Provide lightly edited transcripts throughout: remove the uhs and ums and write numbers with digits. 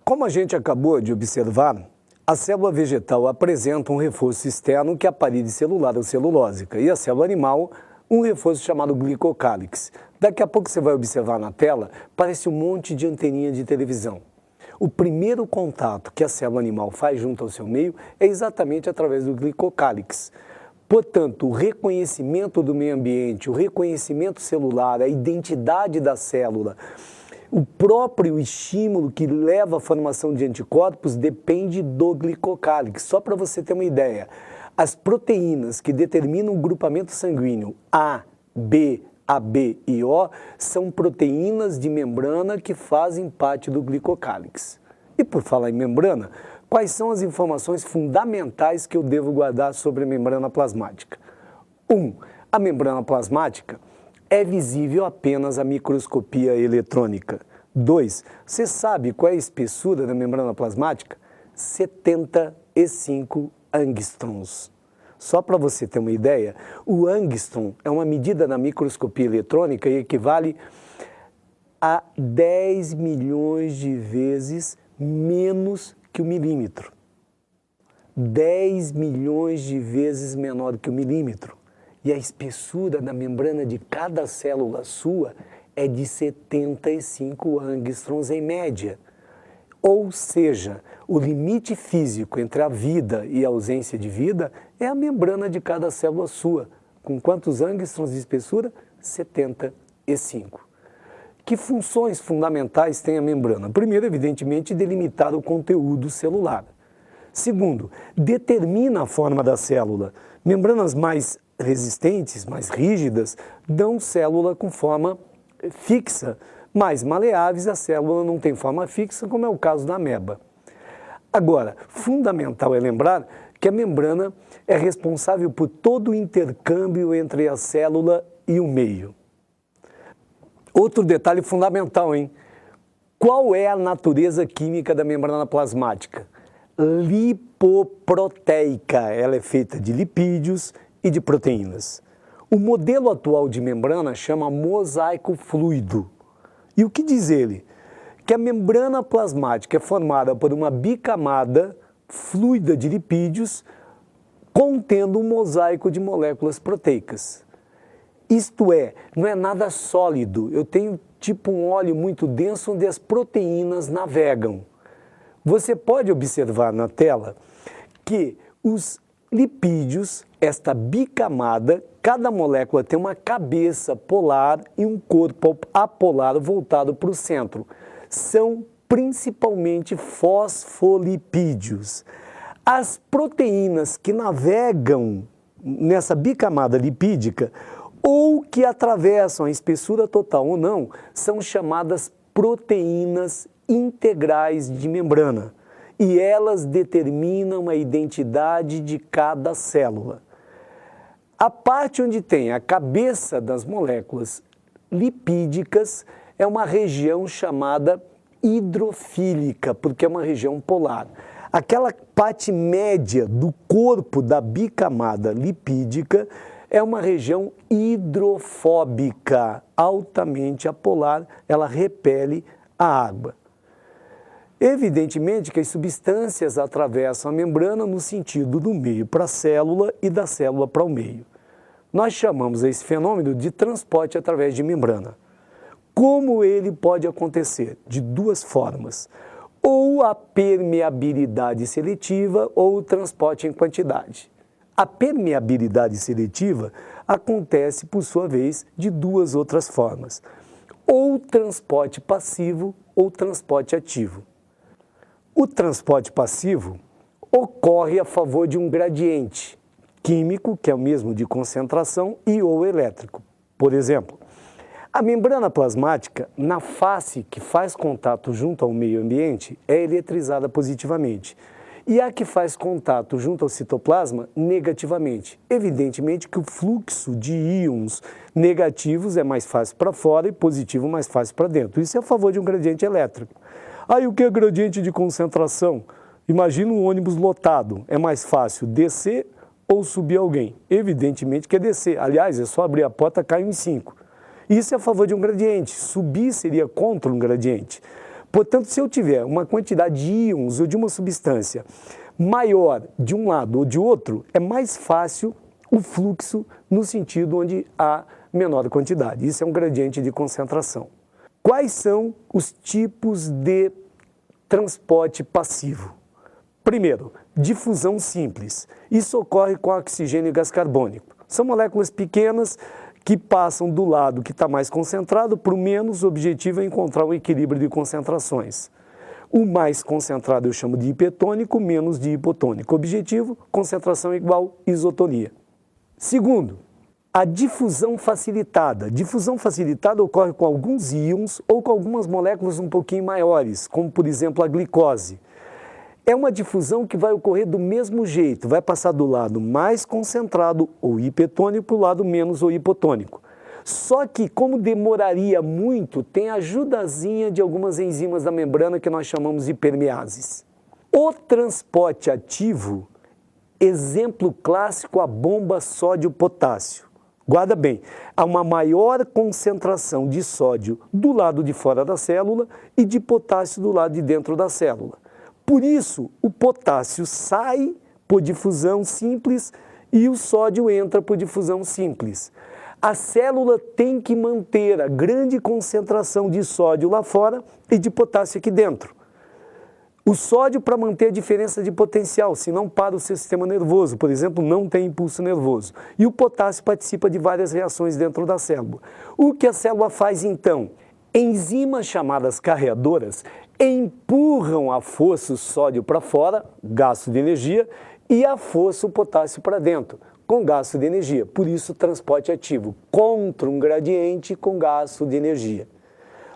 Como a gente acabou de observar, a célula vegetal apresenta um reforço externo que é a parede celular ou celulósica e a célula animal um reforço chamado glicocálix. Daqui a pouco você vai observar na tela, parece um monte de anteninha de televisão. O primeiro contato que a célula animal faz junto ao seu meio é exatamente através do glicocálix. Portanto, o reconhecimento do meio ambiente, o reconhecimento celular, a identidade da célula, o próprio estímulo que leva à formação de anticorpos depende do glicocálix. Só para você ter uma ideia, as proteínas que determinam o grupamento sanguíneo A, B, AB e O são proteínas de membrana que fazem parte do glicocálix. E por falar em membrana, quais são as informações fundamentais que eu devo guardar sobre a membrana plasmática? 1. A membrana plasmática é visível apenas à microscopia eletrônica. 2. Você sabe qual é a espessura da membrana plasmática? 75 angstroms. Só para você ter uma ideia, o angstrom é uma medida na microscopia eletrônica e equivale a 10 milhões de vezes menos que o milímetro. 10 milhões de vezes menor que o milímetro. E a espessura da membrana de cada célula sua é de 75 angstroms em média. Ou seja, o limite físico entre a vida e a ausência de vida é a membrana de cada célula sua. Com quantos angstroms de espessura? 75. Que funções fundamentais tem a membrana? Primeiro, evidentemente, delimitar o conteúdo celular. Segundo, determina a forma da célula. Membranas mais resistentes, mais rígidas, dão célula com forma fixa. Mais maleáveis, a célula não tem forma fixa, como é o caso da ameba. Agora, fundamental é lembrar que a membrana é responsável por todo o intercâmbio entre a célula e o meio. Outro detalhe fundamental, hein? Qual é a natureza química da membrana plasmática? Lipoproteica. Ela é feita de lipídios e de proteínas. O modelo atual de membrana chama mosaico fluido. E o que diz ele? Que a membrana plasmática é formada por uma bicamada fluida de lipídios contendo um mosaico de moléculas proteicas. Isto é, não é nada sólido. Eu tenho tipo um óleo muito denso onde as proteínas navegam. Você pode observar na tela que os lipídios, esta bicamada, cada molécula tem uma cabeça polar e um corpo apolar voltado para o centro. São principalmente fosfolipídios. As proteínas que navegam nessa bicamada lipídica ou que atravessam a espessura total ou não, são chamadas proteínas integrais de membrana. E elas determinam a identidade de cada célula. A parte onde tem a cabeça das moléculas lipídicas é uma região chamada hidrofílica, porque é uma região polar. Aquela parte média do corpo da bicamada lipídica é uma região hidrofóbica, altamente apolar, ela repele a água. Evidentemente que as substâncias atravessam a membrana no sentido do meio para a célula e da célula para o meio. Nós chamamos esse fenômeno de transporte através de membrana. Como ele pode acontecer? De duas formas. Ou a permeabilidade seletiva ou o transporte em quantidade. A permeabilidade seletiva acontece, por sua vez, de duas outras formas. Ou transporte passivo ou transporte ativo. O transporte passivo ocorre a favor de um gradiente químico, que é o mesmo de concentração, e ou elétrico. Por exemplo, a membrana plasmática, na face que faz contato junto ao meio ambiente, é eletrizada positivamente. E a que faz contato junto ao citoplasma, negativamente. Evidentemente que o fluxo de íons negativos é mais fácil para fora e positivo mais fácil para dentro. Isso é a favor de um gradiente elétrico. Aí o que é gradiente de concentração? Imagina um ônibus lotado. É mais fácil descer ou subir alguém? Evidentemente que é descer. Aliás, é só abrir a porta, cai em 5. Isso é a favor de um gradiente. Subir seria contra um gradiente. Portanto, se eu tiver uma quantidade de íons ou de uma substância maior de um lado ou de outro, é mais fácil o fluxo no sentido onde há menor quantidade. Isso é um gradiente de concentração. Quais são os tipos de transporte passivo? Primeiro, difusão simples. Isso ocorre com oxigênio e gás carbônico. São moléculas pequenas que passam do lado que está mais concentrado para o menos. O objetivo é encontrar um equilíbrio de concentrações. O mais concentrado eu chamo de hipertônico, menos de hipotônico. Objetivo, concentração igual isotonia. Segundo, a difusão facilitada. Difusão facilitada ocorre com alguns íons ou com algumas moléculas um pouquinho maiores, como por exemplo a glicose. É uma difusão que vai ocorrer do mesmo jeito, vai passar do lado mais concentrado ou hipertônico para o lado menos ou hipotônico. Só que, como demoraria muito, tem a ajudazinha de algumas enzimas da membrana que nós chamamos de hipermeases. O transporte ativo, exemplo clássico, a bomba sódio-potássio. Guarda bem, há uma maior concentração de sódio do lado de fora da célula e de potássio do lado de dentro da célula. Por isso, o potássio sai por difusão simples e o sódio entra por difusão simples. A célula tem que manter a grande concentração de sódio lá fora e de potássio aqui dentro. O sódio para manter a diferença de potencial, senão para o seu sistema nervoso, por exemplo, não tem impulso nervoso. E o potássio participa de várias reações dentro da célula. O que a célula faz então? Enzimas chamadas carreadoras empurram a força o sódio para fora, gasto de energia, e a força o potássio para dentro, com gasto de energia. Por isso, transporte ativo, contra um gradiente com gasto de energia.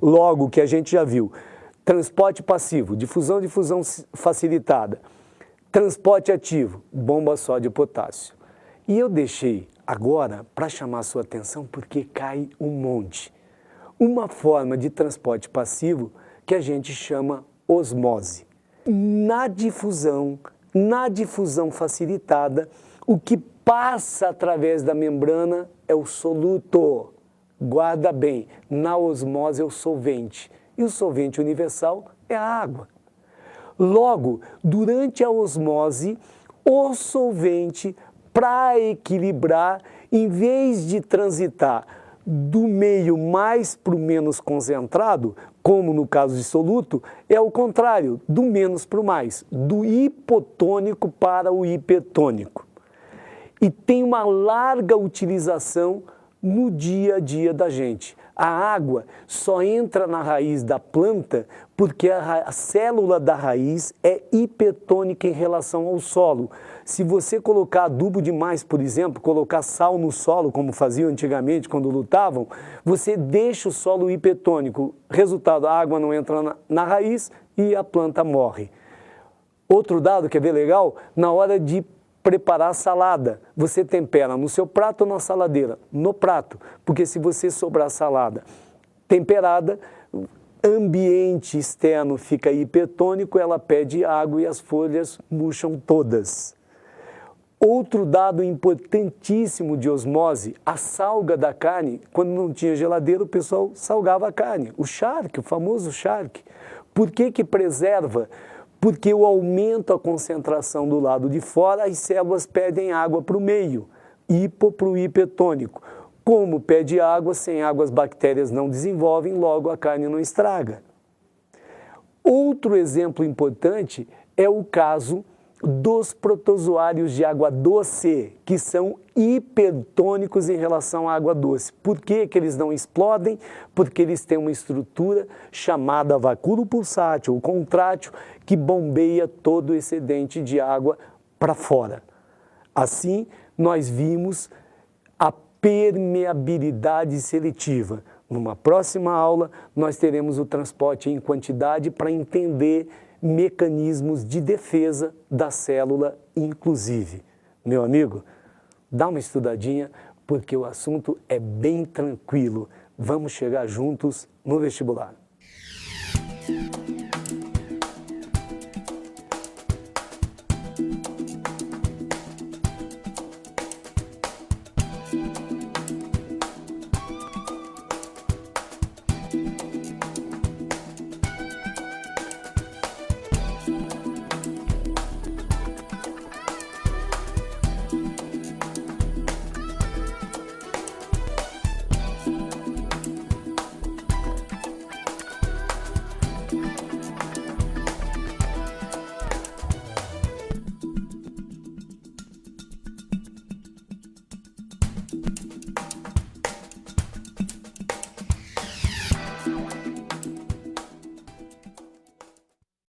Logo, que a gente já viu, transporte passivo, difusão facilitada, transporte ativo, bomba sódio-potássio. E eu deixei agora para chamar a sua atenção porque cai um monte. Uma forma de transporte passivo que a gente chama osmose. Na difusão facilitada, o que passa através da membrana é o soluto. Guarda bem, na osmose é o solvente. E o solvente universal é a água. Logo, durante a osmose, o solvente, para equilibrar, em vez de transitar do meio mais para o menos concentrado, como no caso de soluto, é o contrário, do menos para o mais, do hipotônico para o hipertônico. E tem uma larga utilização no dia a dia da gente. A água só entra na raiz da planta porque a célula da raiz é hipertônica em relação ao solo. Se você colocar adubo demais, por exemplo, colocar sal no solo, como faziam antigamente quando lutavam, você deixa o solo hipertônico. Resultado, a água não entra na raiz e a planta morre. Outro dado, quer ver legal? Na hora de preparar a salada, você tempera no seu prato ou na saladeira? No prato, porque se você sobrar salada temperada, ambiente externo fica hipertônico, ela pede água e as folhas murcham todas. Outro dado importantíssimo de osmose, a salga da carne. Quando não tinha geladeira, o pessoal salgava a carne. O charque, o famoso charque. Por que preserva? Porque eu aumento a concentração do lado de fora, as células pedem água para o meio, hipo para o hipertônico. Como pede água, sem água as bactérias não desenvolvem, logo a carne não estraga. Outro exemplo importante é o caso dos protozoários de água doce, que são hipertônicos em relação à água doce. Por que eles não explodem? Porque eles têm uma estrutura chamada vacúolo pulsátil, ou contrátil, que bombeia todo o excedente de água para fora. Assim, nós vimos a permeabilidade seletiva. Numa próxima aula, nós teremos o transporte em quantidade para entender mecanismos de defesa da célula, inclusive. Meu amigo, dá uma estudadinha, porque o assunto é bem tranquilo. Vamos chegar juntos no vestibular.